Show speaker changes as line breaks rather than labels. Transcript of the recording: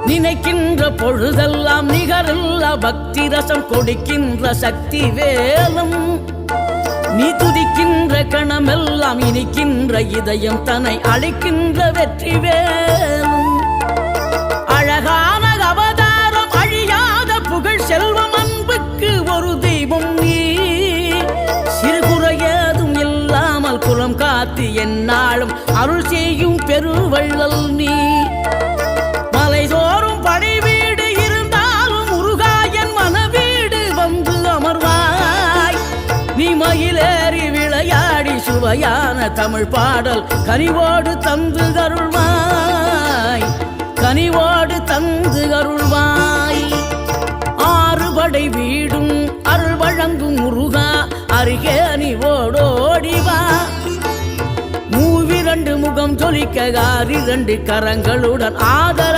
நினைக்கின்ற பொழுதெல்லாம் நிகரில்லா பக்தி ரசம் கொடுக்கின்ற சக்தி வேலும் நீ துதிக்கின்ற கணமெல்லாம் இனிக்கின்ற இதயம் தன்னை அளிக்கின்ற வெற்றி வேலும் அழகான அவதாரம் அழியாத புகழ் செல்வம் அன்புக்கு ஒரு தெய்வம் நீ சிறுகுறையதும் இல்லாமல் குலம் காத்து எந்நாளும் அருள் செய்யும் பெருவள்ளல் நீ மலைதோறும் படை வீடு இருந்தாலும் முருகாயன் மனவீடு வந்து அமர்வாய் நீ மயிலேறி விளையாடி சுவையான தமிழ் பாடல் கனிவோடு தந்து அருள்வாய் கனிவோடு தந்து அருள்வாய் ஆறுபடை வீடும் அருள் வழங்கும் முருகா அருகே நீ ஓடோடிவா மூவிரண்டு முகம் ஜொலிக்க 6 கரங்களுடன் ஆதரவு